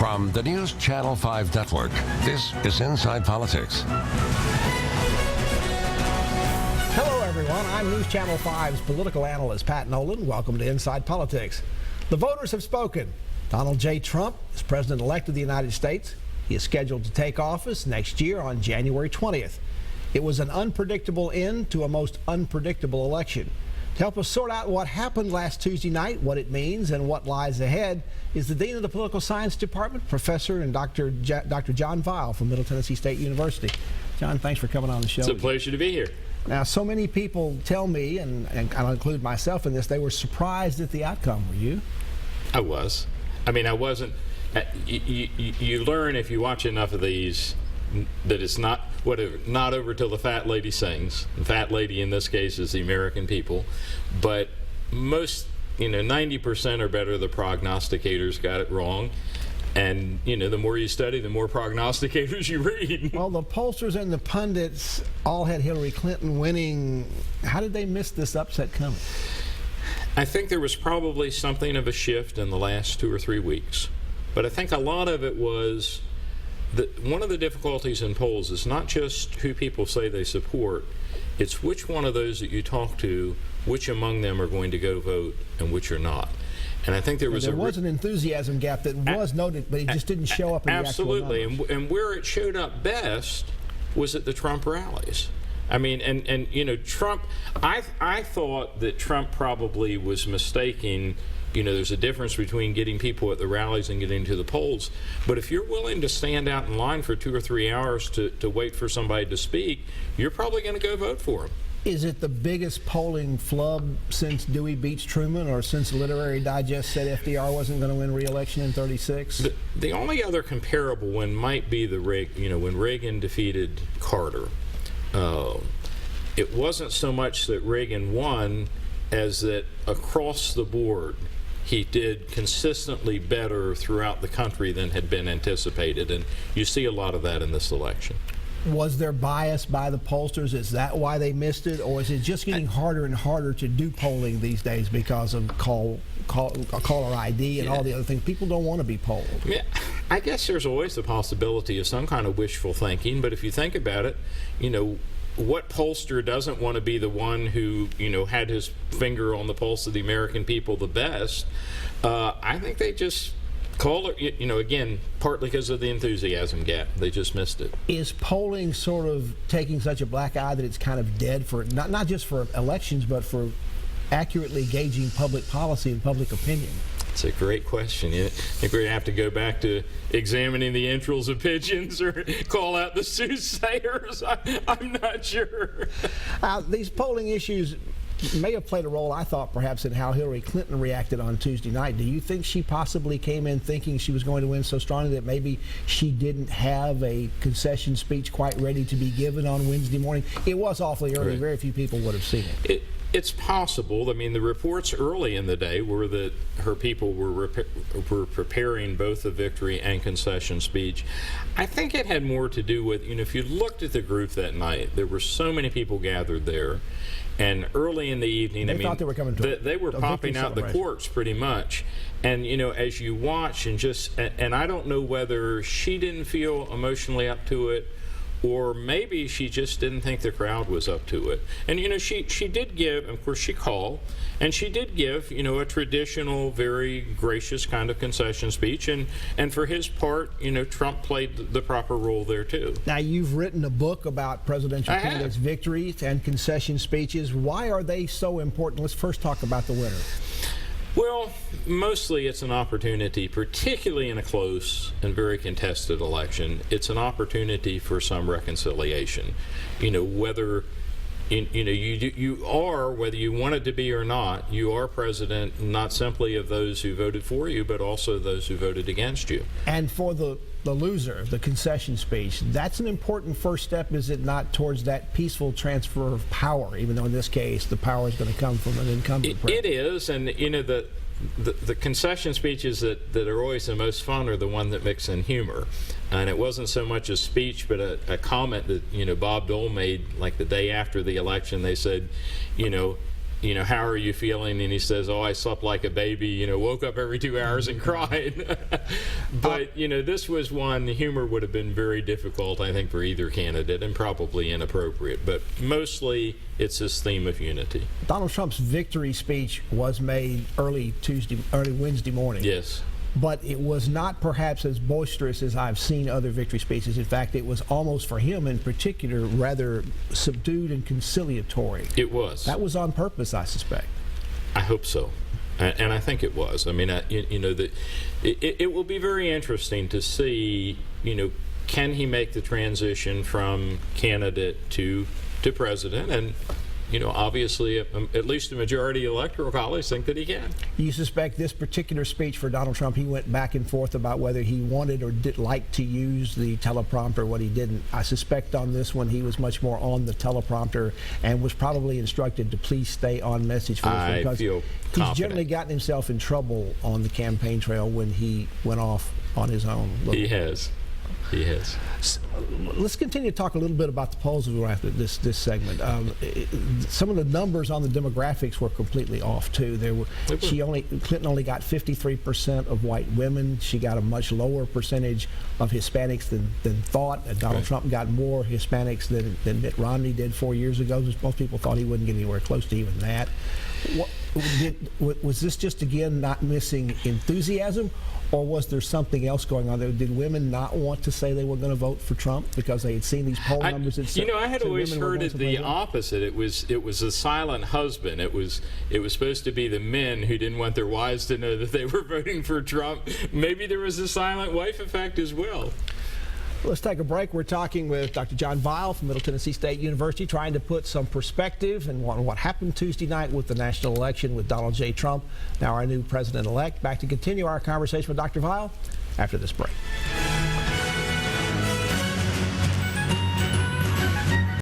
From the News Channel 5 Network, this is Inside Politics. Hello, everyone. I'm News Channel 5's political analyst, Pat Nolan. Welcome to Inside Politics. The voters have spoken. Donald J. Trump is president-elect of the United States. He is scheduled to take office next year on January 20th. It was an unpredictable end to a most unpredictable election. To help us sort out what happened last Tuesday night, what it means, and what lies ahead is the Dean of the Political Science Department, Professor and Dr. John Weil from Middle Tennessee State University. John, thanks for coming on the show. It's a pleasure to be here. Now, so many people tell me, and I'll include myself in this, they were surprised at the outcome. Were you? I was. I mean, I wasn't. You learn if you watch enough of these that it's not over till the fat lady sings. The fat lady in this case is the American people, but most, 90% or better, the prognosticators got it wrong. And, the more you study, the more prognosticators you read. Well, the pollsters and the pundits all had Hillary Clinton winning. How did they miss this upset coming? I think there was probably something of a shift in the last 2 or 3 weeks. But I think a lot of it was that one of the difficulties in polls is not just who people say they support, it's which one of those that you talk to, which among them are going to go vote and which are not. And I think there was an enthusiasm gap that was noted, but it just didn't show up in the actual numbers. Absolutely, and where it showed up best was at the Trump rallies. I mean, and Trump, I thought that Trump probably was mistaking. There's a difference between getting people at the rallies and getting to the polls. But if you're willing to stand out in line for 2 or 3 hours to wait for somebody to speak, you're probably going to go vote for him. Is it the biggest polling flub since Dewey beats Truman, or since Literary Digest said FDR wasn't going to win re-election in '36? The only other comparable one might be when Reagan defeated Carter. It wasn't so much that Reagan won as that across the board he did consistently better throughout the country than had been anticipated, and you see a lot of that in this election. Was there bias by the pollsters? Is that why they missed it, or is it just getting harder and harder to do polling these days because of caller ID and all the other things? People don't want to be polled. Yeah, I guess there's always the possibility of some kind of wishful thinking, but if you think about it, what pollster doesn't want to be the one who, had his finger on the pulse of the American people the best? I think they just call it, again, partly because of the enthusiasm gap. They just missed it. Is polling sort of taking such a black eye that it's kind of dead for, not just for elections, but for accurately gauging public policy and public opinion? It's a great question. I think we're going to have to go back to examining the entrails of pigeons or call out the soothsayers. I'm not sure. These polling issues may have played a role, I thought, perhaps, in how Hillary Clinton reacted on Tuesday night. Do you think she possibly came in thinking she was going to win so strongly that maybe she didn't have a concession speech quite ready to be given on Wednesday morning? It was awfully early. Right. Very few people would have seen it. It's possible. I mean, the reports early in the day were that her people were preparing both a victory and concession speech. I think it had more to do with, if you looked at the group that night, there were so many people gathered there. And early in the evening, thought they were coming to they were popping out the corks pretty much. And, as you watch and I don't know whether she didn't feel emotionally up to it, or maybe she just didn't think the crowd was up to it. And, she did give, of course, she called, and she did give, a traditional, very gracious kind of concession speech. And for his part, Trump played the proper role there, too. Now, you've written a book about presidential candidates' victories and concession speeches. Why are they so important? Let's first talk about the winner. Well, mostly it's an opportunity, particularly in a close and very contested election. It's an opportunity for some reconciliation. Whether you are, whether you wanted to be or not, you are president not simply of those who voted for you, but also those who voted against you. And for the loser, the concession speech, that's an important first step, is it not, towards that peaceful transfer of power, even though in this case the power is going to come from an incumbent president? It is, and the concession speeches that are always the most fun are the one that mix in humor. And it wasn't so much a speech, but a comment that Bob Dole made like the day after the election. They said, you know, how are you feeling? And he says, oh, I slept like a baby, you know, woke up every 2 hours and cried. But, you know, this was one, the humor would have been very difficult, I think, for either candidate, and probably inappropriate. But mostly, it's this theme of unity. Donald Trump's victory speech was made early Wednesday morning. Yes. But it was not perhaps as boisterous as I've seen other victory speeches. In fact, it was almost, for him in particular, rather subdued and conciliatory. It was. That was on purpose, I suspect. I hope so. And I think it was. I mean, you know, it will be very interesting to see, you know, can he make the transition from candidate to president? And, you know, obviously, at least the majority of electoral college think that he can. You suspect this particular speech for Donald Trump, he went back and forth about whether he wanted or did like to use the teleprompter, what he didn't. I suspect on this one, he was much more on the teleprompter and was probably instructed to please stay on message for this one, because he's generally gotten himself in trouble on the campaign trail when he went off on his own. He has. He has. Let's continue to talk a little bit about the polls after this segment. Some of the numbers on the demographics were completely off too. Clinton only got 53% of white women. She got a much lower percentage of Hispanics than thought. Donald Trump got more Hispanics than Mitt Romney did 4 years ago. Most people thought he wouldn't get anywhere close to even that. Was this just, again, not missing enthusiasm, or was there something else going on there? Did women not want to say they were going to vote for Trump because they had seen these poll numbers? You know, I had always heard it the opposite. It was a silent husband. It was supposed to be the men who didn't want their wives to know that they were voting for Trump. Maybe there was a silent wife effect as well. Let's take a break. We're talking with Dr. John Weil from Middle Tennessee State University, trying to put some perspective on what happened Tuesday night with the national election with Donald J. Trump, now our new president-elect. Back to continue our conversation with Dr. Weil after this break.